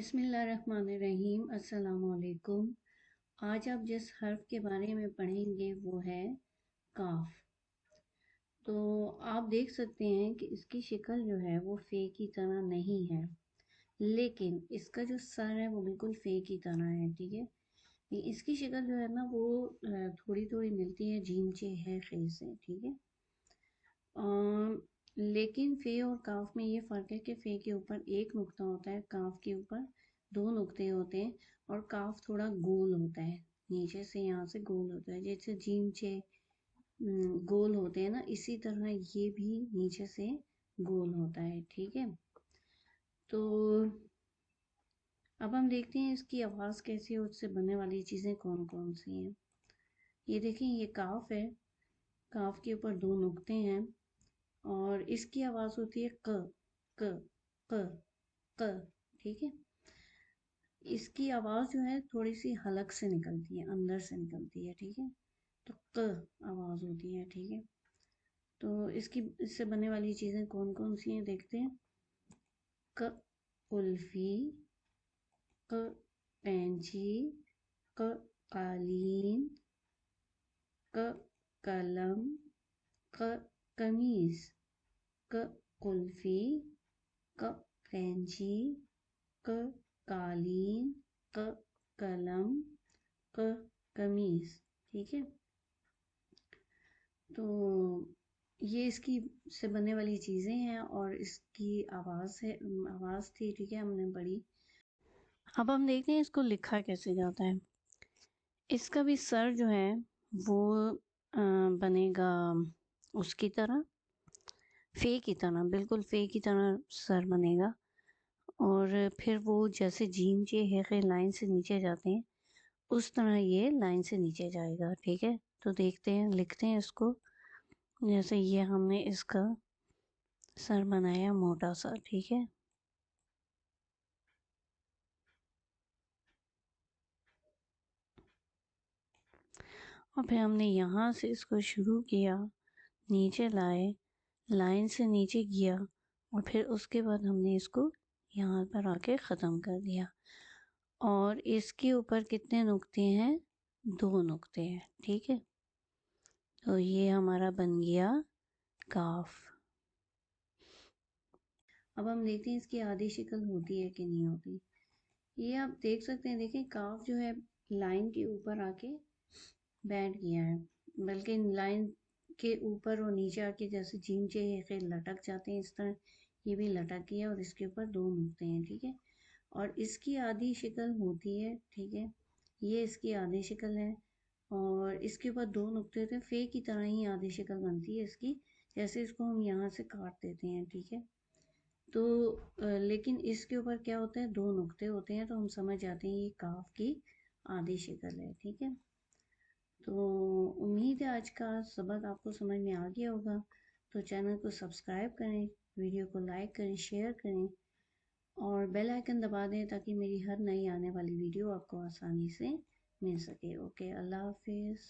बिस्मिल्लाहिर्रहमानिर्रहीम। अस्सलाम वालेकुम। आज आप जिस हर्फ के बारे में पढ़ेंगे वो है काफ। तो आप देख सकते हैं कि इसकी शक्ल जो है वो फे की तरह नहीं है, लेकिन इसका जो सर है वो बिल्कुल फे की तरह है। ठीक है, इसकी शक्ल जो है ना वो थोड़ी थोड़ी मिलती है जीम चे है खे से। ठीक है, लेकिन फे और काफ में ये फ़र्क है कि फे के ऊपर एक नुक्ता होता है, काफ के ऊपर दो नुक्ते होते हैं, और काफ थोड़ा गोल होता है, नीचे से यहाँ से गोल होता है। जैसे जीम चे गोल होते हैं ना, इसी तरह ये भी नीचे से गोल होता है। ठीक है, तो अब हम देखते हैं इसकी आवाज़ कैसी है, उससे बनने वाली चीज़ें कौन कौन सी हैं। ये देखें, ये काफ है, काफ के ऊपर दो नुक्ते हैं, और इसकी आवाज़ होती है क क क क। ठीक है, इसकी आवाज़ जो है थोड़ी सी हलक से निकलती है, अंदर से निकलती है। ठीक है, तो क आवाज़ होती है। ठीक है, तो इससे बनने वाली चीज़ें कौन कौन सी हैं देखते हैं। क कुल्फी, क कैंची, क कालीन, क कलम, क कमीज, क कुल्फी, क कैंची, क कालीन, क कलम, क कमीज। ठीक है, तो ये इसकी से बनने वाली चीज़ें हैं और इसकी आवाज़ है, आवाज़ थी। ठीक है, हमने पढ़ी। अब हम देखते हैं इसको लिखा कैसे जाता है। इसका भी सर जो है वो बनेगा उसकी तरह, फे की तरह, बिल्कुल फे की तरह सर बनेगा, और फिर वो जैसे जीम चे है लाइन से नीचे जाते हैं उस तरह ये लाइन से नीचे जाएगा। ठीक है, तो देखते हैं, लिखते हैं इसको। जैसे ये हमने इसका सर बनाया मोटा सा। ठीक है, और फिर हमने यहाँ से इसको शुरू किया, नीचे लाए, लाइन से नीचे किया, और फिर उसके बाद हमने इसको यहाँ पर आके ख़त्म कर दिया। और इसके ऊपर कितने नुक्ते हैं? दो नुक्ते हैं। ठीक है, तो ये हमारा बन गया काफ। अब हम देखते हैं इसकी आधी शक्ल होती है कि नहीं होती। ये आप देख सकते हैं, देखिए काफ जो है लाइन के ऊपर आके बैंड किया है, बल्कि लाइन के ऊपर और नीचे आके जैसे जीम चे लटक जाते हैं इस तरह ये भी लटक गया, और इसके ऊपर दो नुक्ते हैं। ठीक है, और इसकी आधी शक्ल होती है। ठीक है, ये इसकी आधी शक्ल है, और इसके ऊपर दो नुक्ते होते हैं, फे की तरह ही आधी शक्ल बनती है इसकी, जैसे इसको हम यहाँ से काट देते हैं। ठीक है, तो लेकिन इसके ऊपर क्या होता है, दो नुक्ते होते हैं, तो हम समझ जाते हैं ये काफ की आधी शक्ल है। ठीक है, तो उम्मीद है आज का सबक आपको समझ में आ गया होगा। तो चैनल को सब्सक्राइब करें, वीडियो को लाइक करें, शेयर करें, और बेल आइकन दबा दें ताकि मेरी हर नई आने वाली वीडियो आपको आसानी से मिल सके। ओके, अल्लाह हाफिज़।